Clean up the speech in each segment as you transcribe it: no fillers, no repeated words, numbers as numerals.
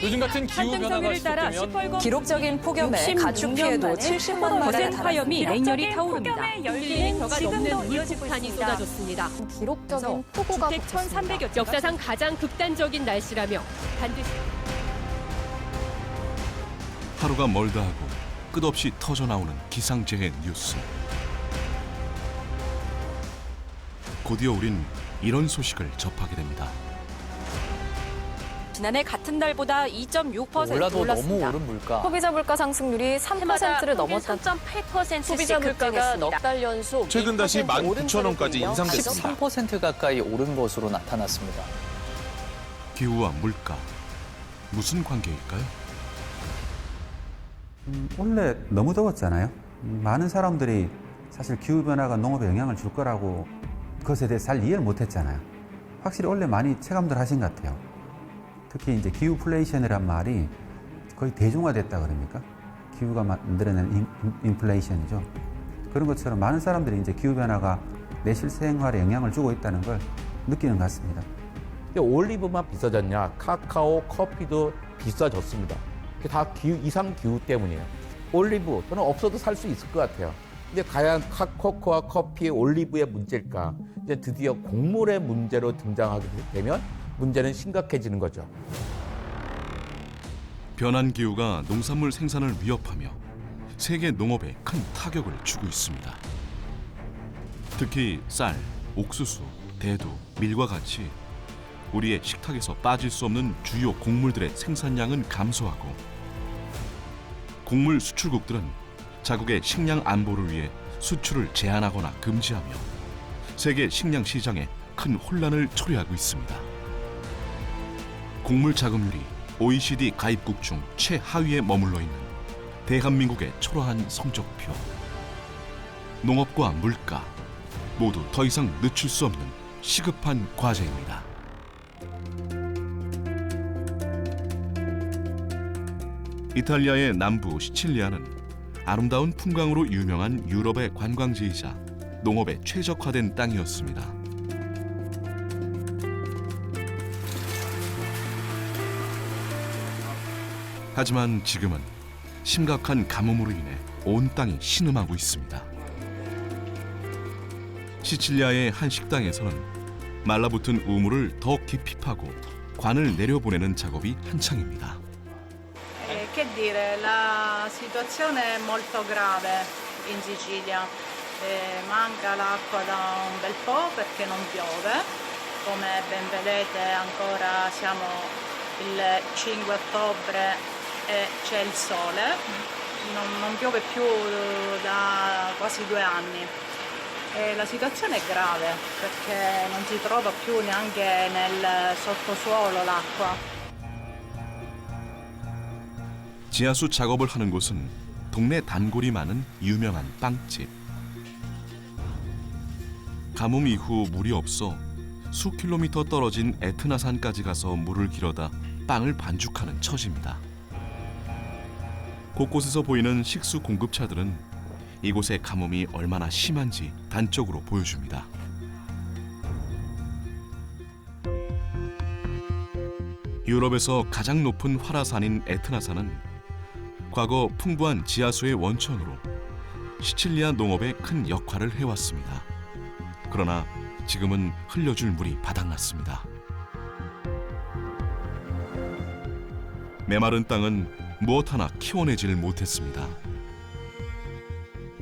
요즘 같은 기후 변화가 따라 지속되면 기록적인 폭염에 가축 피해도 70만 마리에 거센 화염이 냉열이 타오릅니다. 폭염의 열기는 가 넘는 지금도 이어지고 물폭탄이 있습니다. 쏟아졌습니다. 기록적인 폭우가 주택 덮쳤습니다. 1,300여 역사상 가장 극단적인 날씨라며 반드시 하루가 멀다 하고 끝없이 터져나오는 기상재해 뉴스. 곧이어 우린 이런 소식을 접하게 됩니다. 지난해 같은 날보다 2.6% 올라도 너무 올랐습니다. 오른 물가. 소비자 물가 상승률이 3%를 넘었다. 3.8%씩 소비자 물가가 넉 달 연속 최근 다시 19,000원까지 인상됐습니다. 13% 가까이 오른 것으로 나타났습니다. 기후와 물가 무슨 관계일까요? 원래 너무 더웠잖아요. 많은 사람들이 사실 기후변화가 농업에 영향을 줄 거라고 그것에 대해서 잘 이해를 못했잖아요. 확실히 원래 많이 체감들 하신 것 같아요. 특히 이제 기후플레이션이란 말이 거의 대중화됐다 그럽니까? 기후가 만들어낸 인플레이션이죠. 그런 것처럼 많은 사람들이 이제 기후변화가 내 실생활에 영향을 주고 있다는 걸 느끼는 것 같습니다. 올리브만 비싸졌냐? 카카오, 커피도 비싸졌습니다. 그게 다 이상 기후 때문이에요. 올리브 또는 없어도 살 수 있을 것 같아요. 근데 과연 코코아, 커피, 올리브의 문제일까? 이제 드디어 곡물의 문제로 등장하게 되면 문제는 심각해지는 거죠. 변한 기후가 농산물 생산을 위협하며 세계 농업에 큰 타격을 주고 있습니다. 특히 쌀, 옥수수, 대두, 밀과 같이 우리의 식탁에서 빠질 수 없는 주요 곡물들의 생산량은 감소하고 곡물 수출국들은 자국의 식량 안보를 위해 수출을 제한하거나 금지하며 세계 식량 시장에 큰 혼란을 초래하고 있습니다. 곡물 자급률이 OECD 가입국 중 최하위에 머물러 있는 대한민국의 초라한 성적표. 농업과 물가 모두 더 이상 늦출 수 없는 시급한 과제입니다. 이탈리아의 남부 시칠리아는 아름다운 풍광으로 유명한 유럽의 관광지이자 농업에 최적화된 땅이었습니다. 하지만 지금은 심각한 가뭄으로 인해 온 땅이 신음하고 있습니다. 시칠리아의 한 식당에서는 말라붙은 우물을 더 깊이 파고 관을 내려보내는 작업이 한창입니다. Che dire, la situazione è molto grave in Sicilia. Manca l'acqua da un bel po' perché non piove. Come ben vedete ancora siamo il 5 ottobre e c'è il sole. Non piove più da quasi 2 anni. La situazione è grave perché non si trova più neanche nel sottosuolo l'acqua. 지하수 작업을 하는 곳은 동네 단골이 많은 유명한 빵집. 가뭄 이후 물이 없어 수 킬로미터 떨어진 에트나산까지 가서 물을 길어다 빵을 반죽하는 처지입니다. 곳곳에서 보이는 식수 공급차들은 이곳의 가뭄이 얼마나 심한지 단적으로 보여줍니다. 유럽에서 가장 높은 활화산인 에트나산은 과거 풍부한 지하수의 원천으로 시칠리아 농업에 큰 역할을 해왔습니다. 그러나 지금은 흘려줄 물이 바닥났습니다. 메마른 땅은 무엇 하나 키워내질 못했습니다.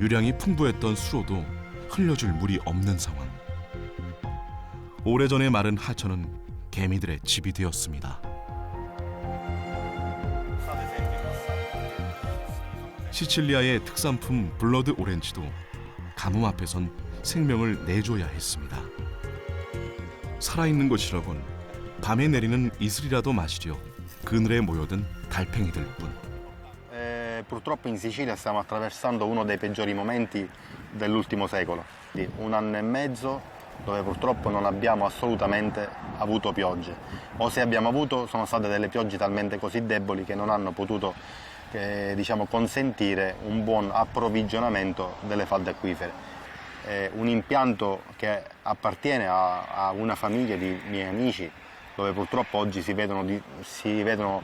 유량이 풍부했던 수로도 흘려줄 물이 없는 상황. 오래전에 마른 하천은 개미들의 집이 되었습니다. 시칠리아의 특산품 블러드 오렌지도 가뭄 앞에선 생명을 내줘야 했습니다. 살아있는 것이라곤 밤에 내리는 이슬이라도 마시려 그늘에 모여든 달팽이들 뿐. Purtroppo in Sicilia stiamo attraversando uno dei peggiori momenti dell'ultimo secolo. 1 anno e mezzo dove purtroppo non abbiamo assolutamente avuto piogge. O se abbiamo avuto sono state delle piogge talmente così deboli che non hanno potuto consentire un buon approvvigionamento delle falde acquifere. Un impianto che appartiene a una famiglia di miei amici dove purtroppo oggi si vedono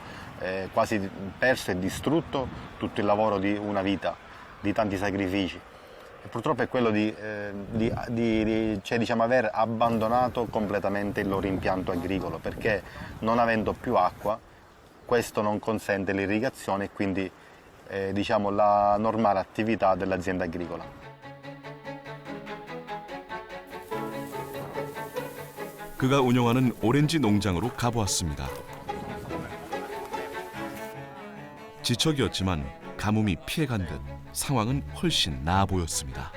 quasi perso e distrutto tutto il lavoro di una vita, di tanti sacrifici. E purtroppo è quello diciamo, aver abbandonato completamente il loro impianto agricolo, perché non avendo più acqua questo non consente l'irrigazione e quindi diciamo, la normale attività dell'azienda agricola. 그가 운영하는 오렌지 농장으로 가보았습니다. 지척이었지만 가뭄이 피해간 듯 상황은 훨씬 나아 보였습니다.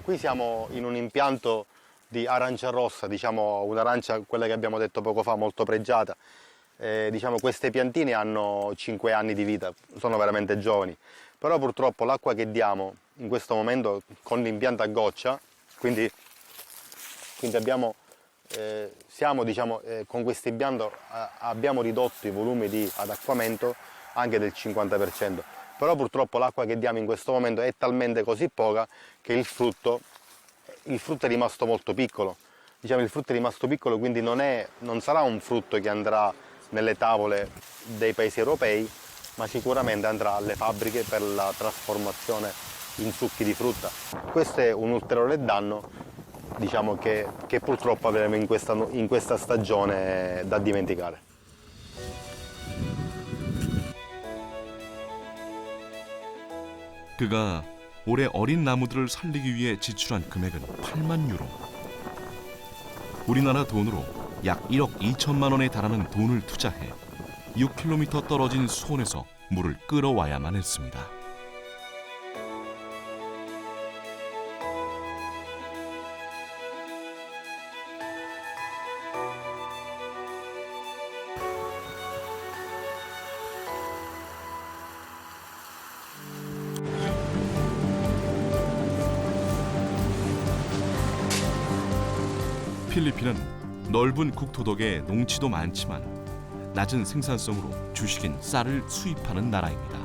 Qui siamo in un impianto di arancia rossa, diciamo un'arancia, quella che abbiamo detto poco fa, molto pregiata. Diciamo, queste piantine hanno 5 anni di vita, sono veramente giovani, però purtroppo l'acqua che diamo in questo momento con l'impianto a goccia, quindi siamo, diciamo, con questo impianto abbiamo ridotto i volumi di adattamento anche del 50%, però purtroppo l'acqua che diamo in questo momento è talmente così poca che il frutto è rimasto molto piccolo. Diciamo, il frutto è rimasto piccolo, quindi non sarà un frutto che andrà nelle tavole dei paesi europei, ma sicuramente andrà alle fabbriche per la trasformazione in succhi di frutta. Questo è un ulteriore danno, diciamo, che purtroppo avremo in questa stagione da dimenticare. 그가 올해 어린 나무들을 살리기 위해 지출한 금액은 8만 유로. 우리나라 돈으로 약 1억 2천만 원에 달하는 돈을 투자해 6km 떨어진 수온에서 물을 끌어와야만 했습니다. 필리핀은 넓은 국토 덕에 농지도 많지만 낮은 생산성으로 주식인 쌀을 수입하는 나라입니다.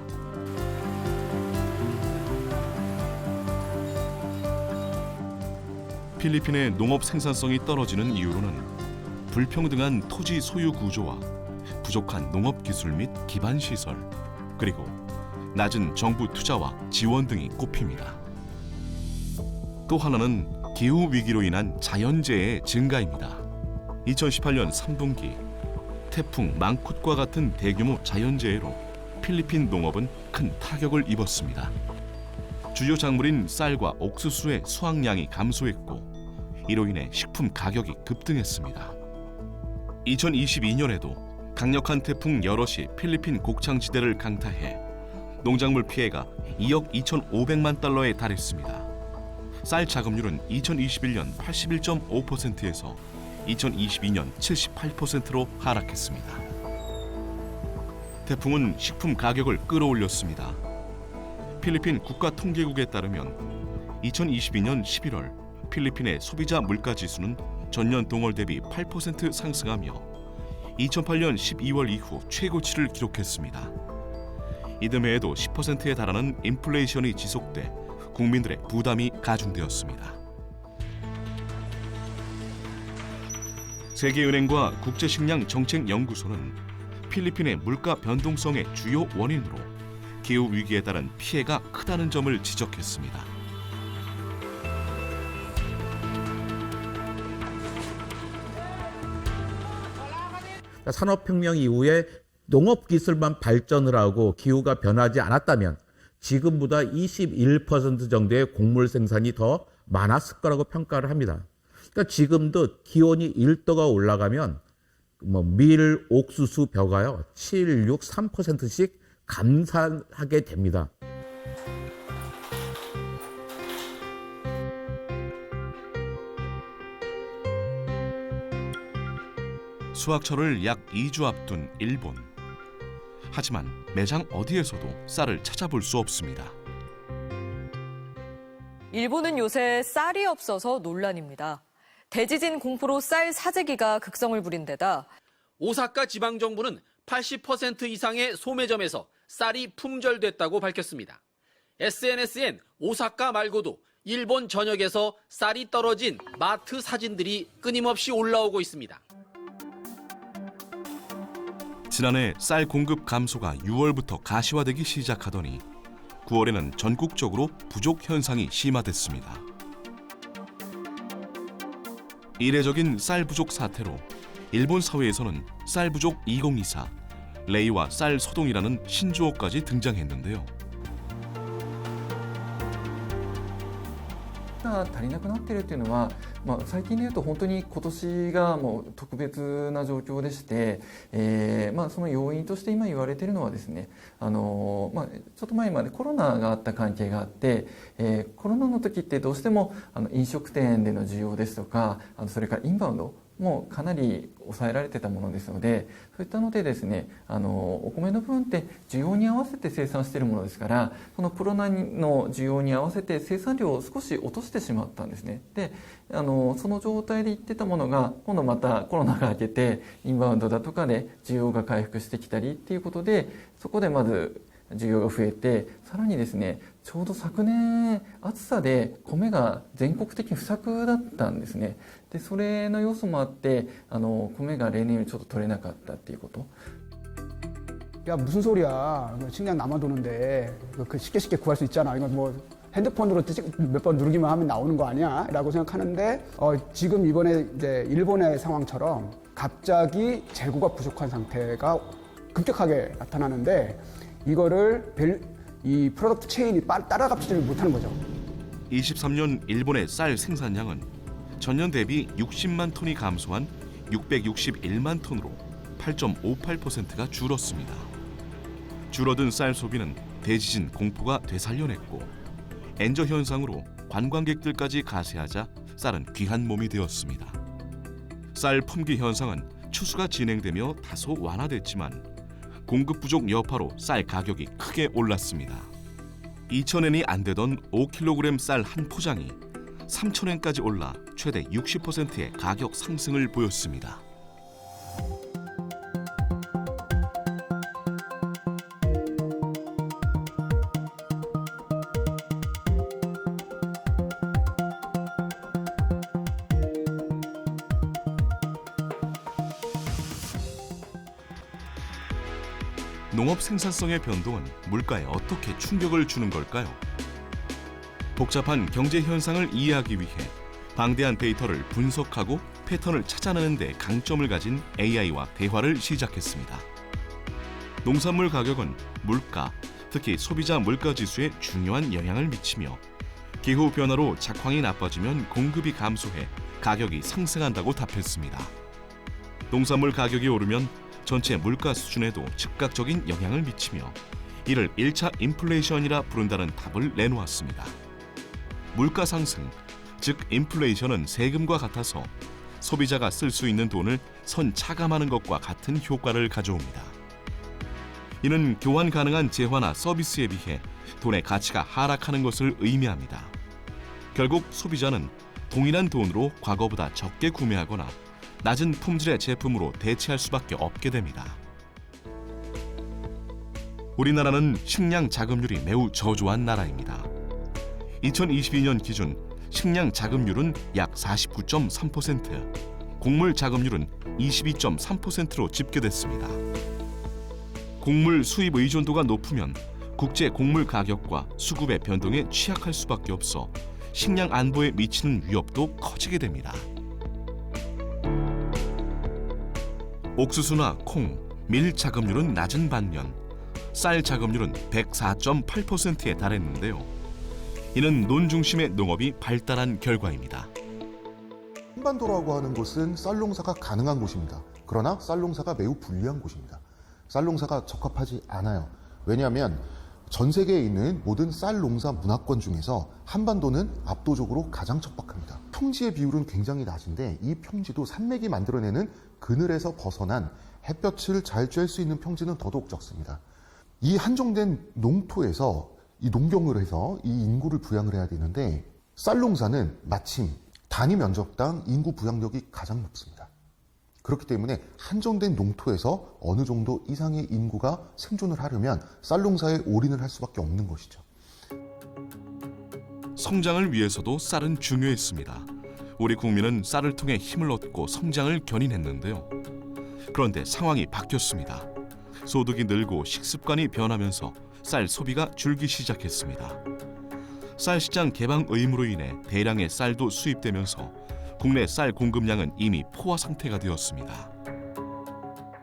필리핀의 농업 생산성이 떨어지는 이유로는 불평등한 토지 소유 구조와 부족한 농업 기술 및 기반 시설, 그리고 낮은 정부 투자와 지원 등이 꼽힙니다. 또 하나는 기후 위기로 인한 자연재해의 증가입니다. 2018년 3분기 태풍 망쿠트과 같은 대규모 자연재해로 필리핀 농업은 큰 타격을 입었습니다. 주요 작물인 쌀과 옥수수의 수확량이 감소했고 이로 인해 식품 가격이 급등했습니다. 2022년에도 강력한 태풍 여럿이 필리핀 곡창지대를 강타해 농작물 피해가 2억 2,500만 달러에 달했습니다. 쌀 자급률은 2021년 81.5%에서 2022년 78%로 하락했습니다. 태풍은 식품 가격을 끌어올렸습니다. 필리핀 국가통계국에 따르면 2022년 11월 필리핀의 소비자 물가지수는 전년 동월 대비 8% 상승하며 2008년 12월 이후 최고치를 기록했습니다. 이듬해에도 10%에 달하는 인플레이션이 지속돼 국민들의 부담이 가중되었습니다. 세계은행과 국제식량정책연구소는 필리핀의 물가 변동성의 주요 원인으로 기후 위기에 따른 피해가 크다는 점을 지적했습니다. 산업혁명 이후에 농업기술만 발전을 하고 기후가 변하지 않았다면 지금보다 21% 정도의 곡물 생산이 더 많았을 거라고 평가를 합니다. 그러니까 지금도 기온이 1도가 올라가면 밀, 옥수수, 벼가요 7, 6, 3%씩 감산하게 됩니다. 수확철을 약 2주 앞둔 일본. 하지만 매장 어디에서도 쌀을 찾아볼 수 없습니다. 일본은 요새 쌀이 없어서 논란입니다. 대지진 공포로 쌀 사재기가 극성을 부린 데다 오사카 지방정부는 80% 이상의 소매점에서 쌀이 품절됐다고 밝혔습니다. SNS엔 오사카 말고도 일본 전역에서 쌀이 떨어진 마트 사진들이 끊임없이 올라오고 있습니다. 지난해 쌀 공급 감소가 6월부터 가시화되기 시작하더니 9월에는 전국적으로 부족 현상이 심화됐습니다. 이례적인 쌀 부족 사태로 일본 사회에서는 쌀 부족 2024, 레이와 쌀 소동이라는 신조어까지 등장했는데요. が足りなくなっているというのは、最近でいうと本当に今年がもう特別な状況でして、その要因として今言われているのはですね、ちょっと前までコロナがあった関係があって、コロナの時ってどうしても飲食店での需要ですとか、それからインバウンドもかなり抑えられてたものですので、そういったのでですね、お米の分って需要に合わせて生産しているものですから、そのコロナの需要に合わせて生産量を少し落としてしまったんですね。で、その状態でいってたものが今度またコロナが明けてインバウンドだとかで需要が回復してきたりっていうことで、そこでまず需要が増えて、さらにですね、ちょうど昨年暑さで米が全国的に不作だったんですね。で、それの要素もあって、米が例年よりちょっと取れなかったっていうこと。 야, 무슨 소리야. 식량 남아도는데 쉽게 구할 수 있잖아. 이거 뭐 핸드폰으로 몇 번 누르기만 하면 나오는 거 아니야? 라고 생각하는데, 지금 이번에 이제 일본의 상황처럼 갑자기 재고가 부족한 상태가 급격하게 나타나는데, 이거를 이 프로덕트 체인이 따라잡지를 못하는 거죠. 23년 일본의 쌀 생산량은 전년 대비 60만 톤이 감소한 661만 톤으로 8.58%가 줄었습니다. 줄어든 쌀 소비는 대지진 공포가 되살려냈고 엔저 현상으로 관광객들까지 가세하자 쌀은 귀한 몸이 되었습니다. 쌀 품귀 현상은 추수가 진행되며 다소 완화됐지만 공급 부족 여파로 쌀 가격이 크게 올랐습니다. 2,000엔이 안 되던 5kg 쌀 한 포장이 3,000엔까지 올라 최대 60%의 가격 상승을 보였습니다. 농업 생산성의 변동은 물가에 어떻게 충격을 주는 걸까요? 복잡한 경제 현상을 이해하기 위해 방대한 데이터를 분석하고 패턴을 찾아내는 데 강점을 가진 AI와 대화를 시작했습니다. 농산물 가격은 물가, 특히 소비자 물가지수에 중요한 영향을 미치며 기후 변화로 작황이 나빠지면 공급이 감소해 가격이 상승한다고 답했습니다. 농산물 가격이 오르면 전체 물가 수준에도 즉각적인 영향을 미치며 이를 1차 인플레이션이라 부른다는 답을 내놓았습니다. 물가 상승, 즉 인플레이션은 세금과 같아서 소비자가 쓸 수 있는 돈을 선차감하는 것과 같은 효과를 가져옵니다. 이는 교환 가능한 재화나 서비스에 비해 돈의 가치가 하락하는 것을 의미합니다. 결국 소비자는 동일한 돈으로 과거보다 적게 구매하거나 낮은 품질의 제품으로 대체할 수밖에 없게 됩니다. 우리나라는 식량 자급률이 매우 저조한 나라입니다. 2022년 기준 식량 자급률은 약 49.3%, 곡물 자급률은 22.3%로 집계됐습니다. 곡물 수입 의존도가 높으면 국제 곡물 가격과 수급의 변동에 취약할 수밖에 없어 식량 안보에 미치는 위협도 커지게 됩니다. 옥수수나 콩, 밀 자급률은 낮은 반면 쌀 자급률은 104.8%에 달했는데요. 이는 논 중심의 농업이 발달한 결과입니다. 한반도라고 하는 곳은 쌀 농사가 가능한 곳입니다. 그러나 쌀 농사가 매우 불리한 곳입니다. 쌀 농사가 적합하지 않아요. 왜냐하면 전 세계에 있는 모든 쌀 농사 문화권 중에서 한반도는 압도적으로 가장 척박합니다. 평지의 비율은 굉장히 낮은데 이 평지도 산맥이 만들어내는 그늘에서 벗어난 햇볕을 잘 쬐을 수 있는 평지는 더더욱 적습니다. 이 한정된 농토에서 이 농경을 해서 이 인구를 부양을 해야 되는데 쌀 농사는 마침 단위 면적당 인구 부양력이 가장 높습니다. 그렇기 때문에 한정된 농토에서 어느 정도 이상의 인구가 생존을 하려면 쌀 농사에 올인을 할 수밖에 없는 것이죠. 성장을 위해서도 쌀은 중요했습니다. 우리 국민은 쌀을 통해 힘을 얻고 성장을 견인했는데요. 그런데 상황이 바뀌었습니다. 소득이 늘고 식습관이 변하면서 쌀 소비가 줄기 시작했습니다. 쌀 시장 개방 의무로 인해 대량의 쌀도 수입되면서 국내 쌀 공급량은 이미 포화 상태가 되었습니다.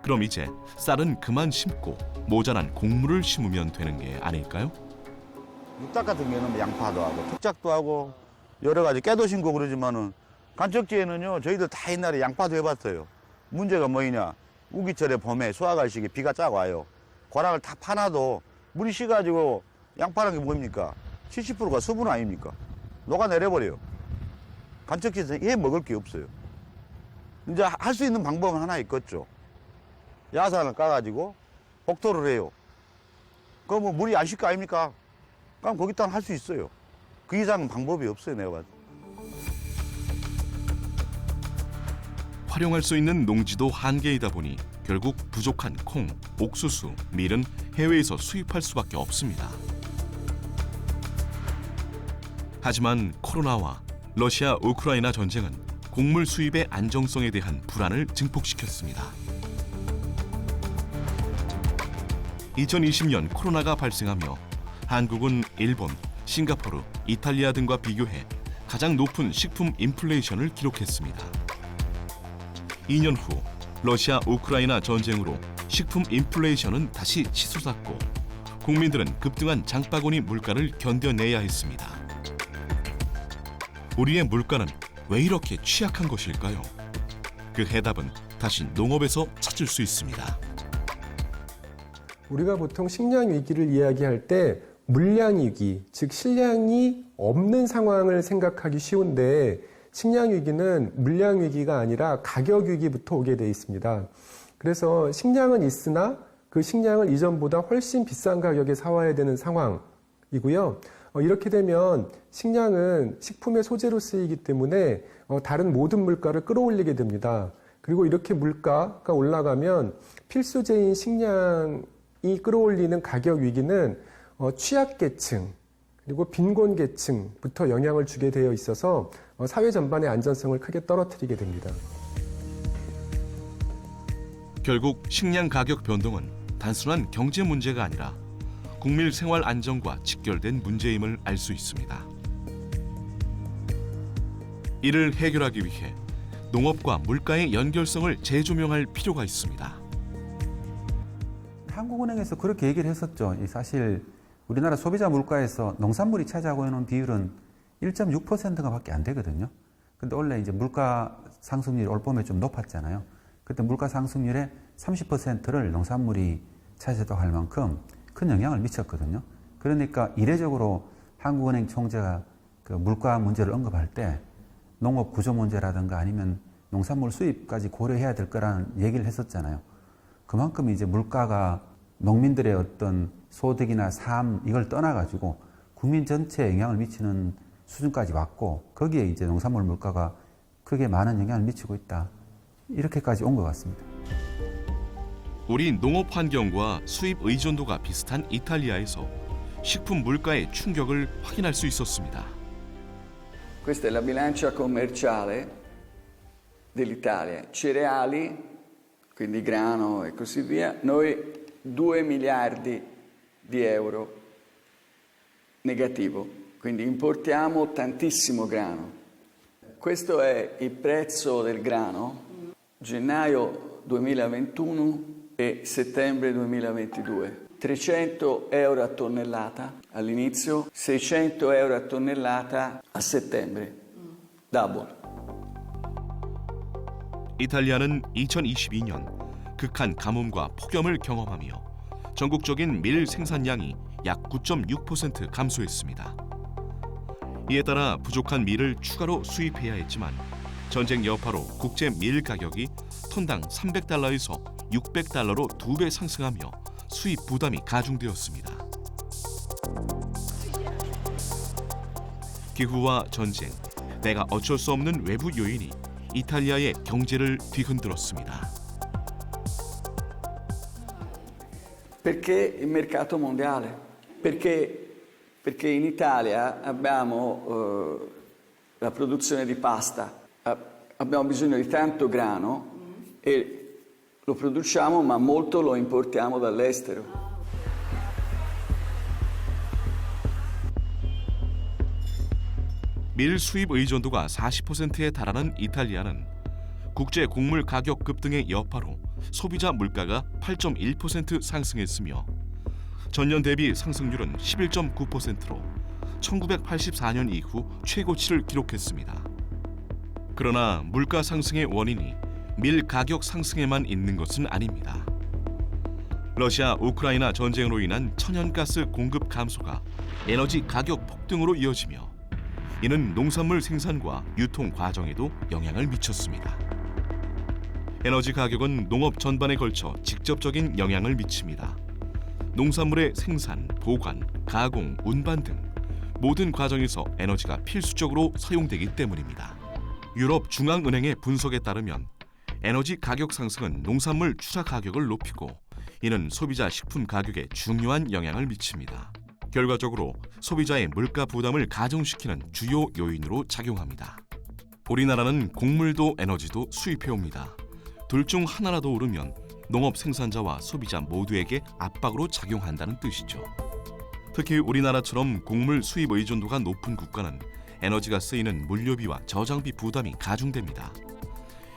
그럼 이제 쌀은 그만 심고 모자란 곡물을 심으면 되는 게 아닐까요? 육닭 같은 경우는 양파도 하고 툭작도 하고 여러 가지 깨도 심고 그러지만은 간척지에는요 저희들 다 옛날에 양파도 해봤어요. 문제가 뭐냐? 우기철에 봄에 수확할 시기에 비가 쫙 와요. 고랑을 다 파놔도 물이 식어가지고 양파라는 게 뭡니까? 70%가 수분 아닙니까? 녹아내려버려요. 간척지에서 해 먹을 게 없어요. 이제 할 수 있는 방법은 하나 있겠죠. 야산을 까가지고 복토를 해요. 그거 뭐 물이 안 쉴 거 아닙니까? 그럼 거기다 할 수 있어요. 그 이상은 방법이 없어요, 내가 봐도. 활용할 수 있는 농지도 한계이다 보니 결국 부족한 콩, 옥수수, 밀은 해외에서 수입할 수밖에 없습니다. 하지만 코로나와 러시아 우크라이나 전쟁은 곡물 수입의 안정성에 대한 불안을 증폭시켰습니다. 2020년 코로나가 발생하며 한국은 일본, 싱가포르, 이탈리아 등과 비교해 가장 높은 식품 인플레이션을 기록했습니다. 2년 후 러시아 우크라이나 전쟁으로 식품 인플레이션은 다시 치솟았고 국민들은 급등한 장바구니 물가를 견뎌내야 했습니다. 우리의 물가는 왜 이렇게 취약한 것일까요? 그 해답은 다시 농업에서 찾을 수 있습니다. 우리가 보통 식량 위기를 이야기할 때 물량 위기, 즉 식량이 없는 상황을 생각하기 쉬운데 식량 위기는 물량 위기가 아니라 가격 위기부터 오게 돼 있습니다. 그래서 식량은 있으나 그 식량을 이전보다 훨씬 비싼 가격에 사와야 되는 상황이고요. 이렇게 되면 식량은 식품의 소재로 쓰이기 때문에 다른 모든 물가를 끌어올리게 됩니다. 그리고 이렇게 물가가 올라가면 필수재인 식량이 끌어올리는 가격 위기는 취약계층 그리고 빈곤계층부터 영향을 주게 되어 있어서 사회 전반의 안전성을 크게 떨어뜨리게 됩니다. 결국 식량 가격 변동은 단순한 경제 문제가 아니라 국민 생활 안정과 직결된 문제임을 알 수 있습니다. 이를 해결하기 위해 농업과 물가의 연결성을 재조명할 필요가 있습니다. 한국은행에서 그렇게 얘기를 했었죠. 사실 우리나라 소비자 물가에서 농산물이 차지하고 있는 비율은 1.6%가 밖에 안 되거든요. 근데 원래 이제 물가 상승률이 올 봄에 좀 높았잖아요. 그때 물가 상승률의 30%를 농산물이 차지했다고 할 만큼 큰 영향을 미쳤거든요. 그러니까 이례적으로 한국은행 총재가 그 물가 문제를 언급할 때 농업 구조 문제라든가 아니면 농산물 수입까지 고려해야 될 거라는 얘기를 했었잖아요. 그만큼 이제 물가가 농민들의 어떤 소득이나 삶 이걸 떠나가지고 국민 전체에 영향을 미치는 수준까지 왔고 거기에 이제 농산물 물가가 크게 많은 영향을 미치고 있다. 이렇게까지 온 것 같습니다. 우리 농업 환경과 수입 의존도가 비슷한 이탈리아에서 식품 물가의 충격을 확인할 수 있었습니다. Questa è la bilancia commerciale dell'Italia. Cereali, quindi grano e così via, noi 2 miliardi di euro negativo, quindi importiamo tantissimo grano. Questo è il prezzo del grano, gennaio 2021 e settembre 2022. 300 euro a tonnellata all'inizio, 600 euro a tonnellata a settembre. Double. 이탈리아는 2022년 극한 가뭄과 폭염을 경험하며 전국적인 밀 생산량이 약 9.6% 감소했습니다. 이에 따라 부족한 밀을 추가로 수입해야 했지만 전쟁 여파로 국제 밀 가격이 톤당 300달러에서 600달러로 2배 상승하며 수입 부담이 가중되었습니다. 기후와 전쟁, 내가 어쩔 수 없는 외부 요인이 이탈리아의 경제를 뒤흔들었습니다. Perché il mercato mondiale? Perché perché in Italia abbiamo la produzione di pasta, abbiamo bisogno di tanto grano e lo produciamo, ma molto lo importiamo dall'estero. 밀 수입 의존도가 40%에 달하는 이탈리아는 국제 곡물 가격 급등의 여파로 소비자 물가가 8.1% 상승했으며 전년 대비 상승률은 11.9%로 1984년 이후 최고치를 기록했습니다. 그러나 물가 상승의 원인이 밀 가격 상승에만 있는 것은 아닙니다. 러시아 우크라이나 전쟁으로 인한 천연가스 공급 감소가 에너지 가격 폭등으로 이어지며 이는 농산물 생산과 유통 과정에도 영향을 미쳤습니다. 에너지 가격은 농업 전반에 걸쳐 직접적인 영향을 미칩니다. 농산물의 생산, 보관, 가공, 운반 등 모든 과정에서 에너지가 필수적으로 사용되기 때문입니다. 유럽 중앙은행의 분석에 따르면 에너지 가격 상승은 농산물 추가 가격을 높이고 이는 소비자 식품 가격에 중요한 영향을 미칩니다. 결과적으로 소비자의 물가 부담을 가중시키는 주요 요인으로 작용합니다. 우리나라는 곡물도 에너지도 수입해옵니다. 둘 중 하나라도 오르면 농업 생산자와 소비자 모두에게 압박으로 작용한다는 뜻이죠. 특히 우리나라처럼 곡물 수입 의존도가 높은 국가는 에너지가 쓰이는 물류비와 저장비 부담이 가중됩니다.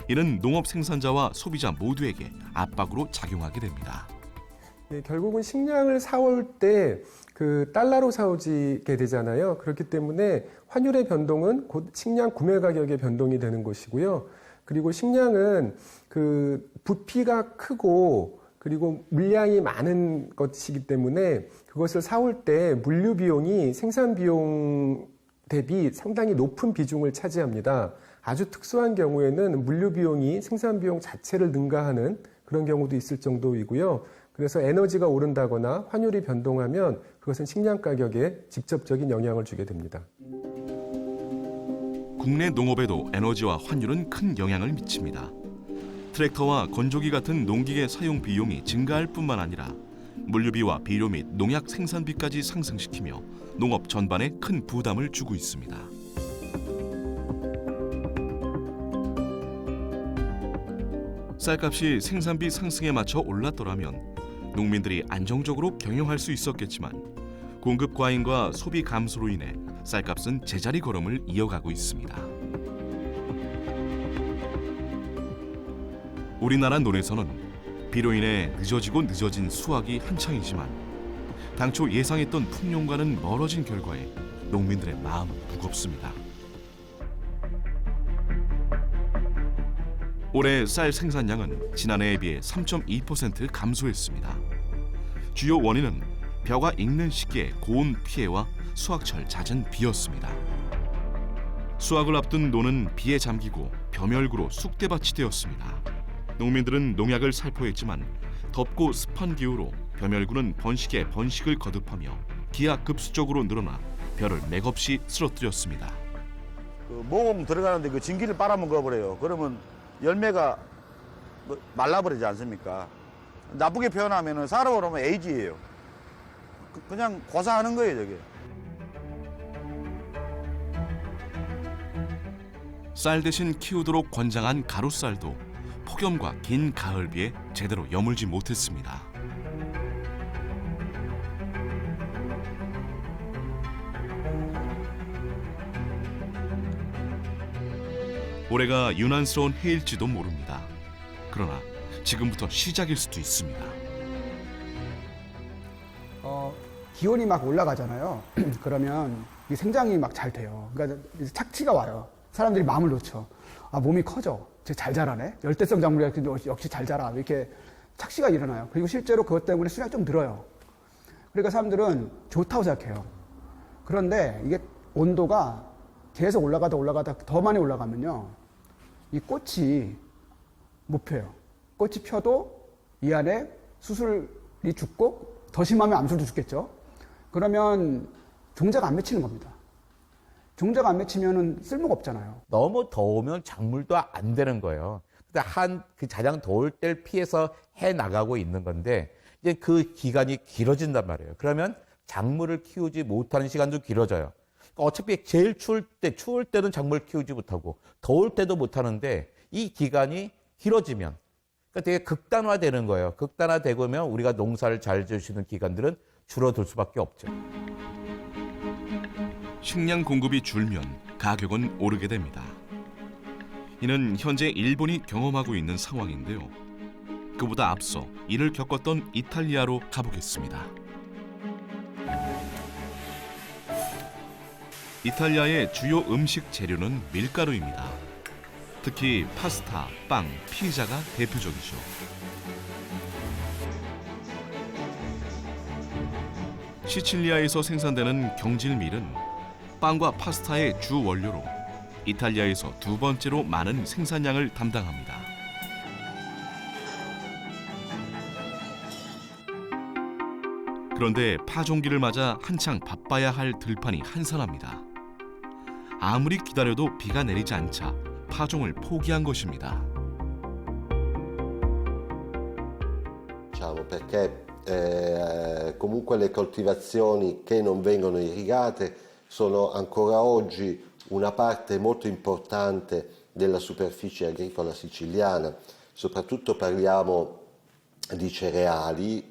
이는 농업 생산자와 소비자 모두에게 압박으로 작용하게 됩니다. 네, 결국은 식량을 사올 때 그 달러로 사오게 되잖아요. 그렇기 때문에 환율의 변동은 곧 식량 구매 가격의 변동이 되는 것이고요. 그리고 식량은 그 부피가 크고 그리고 물량이 많은 것이기 때문에 그것을 사올 때 물류 비용이 생산 비용 대비 상당히 높은 비중을 차지합니다. 아주 특수한 경우에는 물류 비용이 생산 비용 자체를 능가하는 그런 경우도 있을 정도이고요. 그래서 에너지가 오른다거나 환율이 변동하면 그것은 식량 가격에 직접적인 영향을 주게 됩니다. 국내 농업에도 에너지와 환율은 큰 영향을 미칩니다. 트랙터와 건조기 같은 농기계 사용 비용이 증가할 뿐만 아니라 물류비와 비료 및 농약 생산비까지 상승시키며 농업 전반에 큰 부담을 주고 있습니다. 쌀값이 생산비 상승에 맞춰 올랐더라면 농민들이 안정적으로 경영할 수 있었겠지만 공급 과잉과 소비 감소로 인해 쌀값은 제자리 걸음을 이어가고 있습니다. 우리나라 논에서는 비로 인해 늦어진 수확이 한창이지만 당초 예상했던 풍년과는 멀어진 결과에 농민들의 마음은 무겁습니다. 올해 쌀 생산량은 지난해에 비해 3.2% 감소했습니다. 주요 원인은 벼가 익는 시기에 고온 피해와 수확철 잦은 비였습니다. 수확을 앞둔 논은 비에 잠기고 벼멸구로 쑥대밭이 되었습니다. 농민들은 농약을 살포했지만 덥고 습한 기후로 벼멸구는 번식에 번식을 거듭하며 기하급수적으로 늘어나 벼를 맥없이 쓰러뜨렸습니다. 그 모공 들어가는데 그 진기를 빨아먹어 버려요. 그러면 열매가 말라버리지 않습니까? 나쁘게 표현하면 사러 오르면 에이지예요. 그냥 고사하는 거예요, 저게. 쌀 대신 키우도록 권장한 가루쌀도 폭염과 긴 가을비에 제대로 여물지 못했습니다. 올해가 유난스러운 해일지도 모릅니다. 그러나 지금부터 시작일 수도 있습니다. 기온이 막 올라가잖아요. 그러면 이 생장이 막 잘 돼요. 그러니까 착취가 와요. 사람들이 마음을 놓죠. 아, 몸이 커져. 쟤 잘 자라네. 열대성 작물이 역시 잘 자라. 이렇게 착시가 일어나요. 그리고 실제로 그것 때문에 수량이 좀 늘어요. 그러니까 사람들은 좋다고 생각해요. 그런데 이게 온도가 계속 올라가다 더 많이 올라가면요. 이 꽃이 못 펴요. 꽃이 펴도 이 안에 수술이 죽고 더 심하면 암술도 죽겠죠. 그러면 종자가 안 맺히는 겁니다. 종자가 안 맺히면은 쓸모가 없잖아요. 너무 더우면 작물도 안 되는 거예요. 근데 그 가장 더울 때를 피해서 해 나가고 있는 건데 이제 그 기간이 길어진단 말이에요. 그러면 작물을 키우지 못하는 시간도 길어져요. 어차피 제일 추울 때는 작물을 키우지 못하고 더울 때도 못하는데 이 기간이 길어지면 그러니까 되게 극단화되는 거예요. 극단화되면 우리가 농사를 잘 지을 수 있는 기간들은 줄어들 수밖에 없죠. 식량 공급이 줄면 가격은 오르게 됩니다. 이는 현재 일본이 경험하고 있는 상황인데요. 그보다 앞서 이를 겪었던 이탈리아로 가보겠습니다. 이탈리아의 주요 음식 재료는 밀가루입니다. 특히 파스타, 빵, 피자가 대표적이죠. 시칠리아에서 생산되는 경질밀은 빵과 파스타의 주 원료로 이탈리아에서 두 번째로 많은 생산량을 담당합니다. 그런데 파종기를 맞아 한창 바빠야 할 들판이 한산합니다. 아무리 기다려도 비가 내리지 않자 파종을 포기한 것입니다. Diciamo perché comunque le coltivazioni che non vengono irrigate sono ancora oggi una parte molto importante della superficie agricola siciliana, soprattutto parliamo di cereali,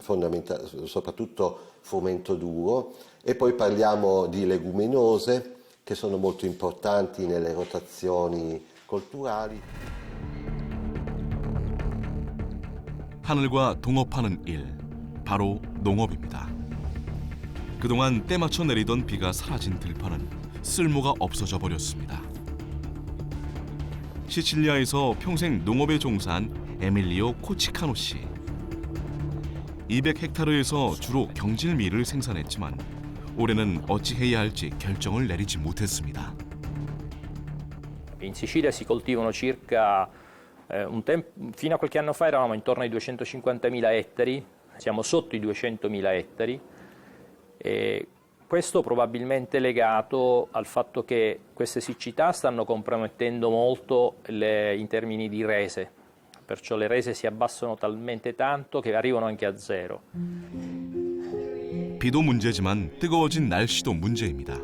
soprattutto frumento duro, e poi parliamo di leguminose che sono molto importanti nelle rotazioni colturali. 하늘과 동업하는 일, 바로 농업입니다. 그동안 때맞춰 내리던 비가 사라진 들판은 쓸모가 없어져 버렸습니다. 시칠리아에서 평생 농업에 종사한 에밀리오 코치카노 씨. 200헥타르에서 주로 경질밀을 생산했지만 올해는 어찌 해야 할지 결정을 내리지 못했습니다. In Sicilia si coltivano circa fino a qualche anno fa eravamo intorno ai 250.000 ettari, siamo sotto i 200.000 ettari e questo probabilmente legato al fatto che queste siccità stanno compromettendo molto in termini di rese, perciò le rese si abbassano talmente tanto che arrivano anche a zero. 비도 문제지만 뜨거워진 날씨도 문제입니다.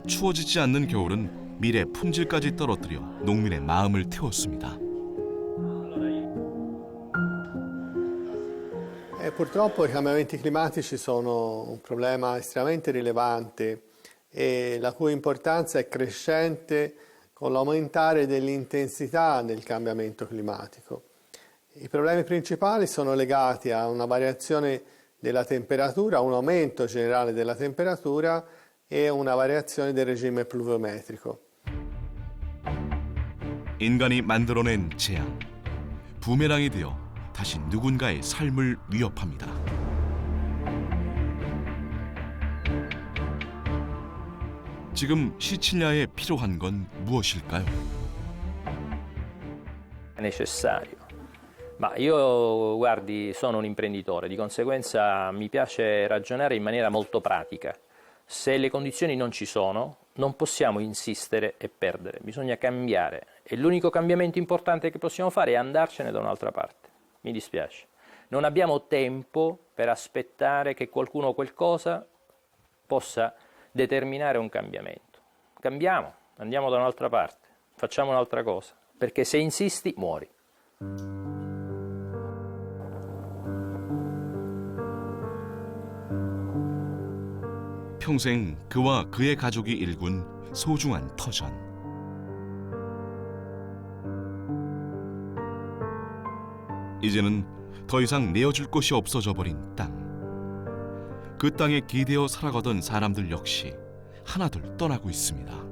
추워지지 않는 겨울은 밀의 품질까지 떨어뜨려 농민의 마음을 태웠습니다. Purtroppo i cambiamenti climatici sono un problema estremamente rilevante e la cui importanza è crescente con l'aumentare dell'intensità del cambiamento climatico. I problemi principali sono legati a una variazione della temperatura, un aumento generale della temperatura e una variazione del regime pluviometrico. 인간이 만들어낸 재앙, 부메랑이 되어 다시 누군가의 삶을 위협합니다. 지금 시칠리아에 필요한 건 무엇일까요? È necessario. Ma io, guardi, sono un imprenditore, di conseguenza mi piace ragionare in maniera molto pratica. Se le condizioni non ci sono, non possiamo insistere e perdere, bisogna cambiare. E l'unico cambiamento importante che possiamo fare è andarcene da un'altra parte. Mi dispiace. Non abbiamo tempo per aspettare che qualcuno o qualcosa possa determinare un cambiamento. Cambiamo, andiamo da un'altra parte, facciamo un'altra cosa, perché se insisti muori. 평생 그와 그의 가족이 일군 소중한 터전. 이제는 더 이상 내어줄 곳이 없어져 버린 땅. 그 땅에 기대어 살아가던 사람들 역시 하나둘 떠나고 있습니다.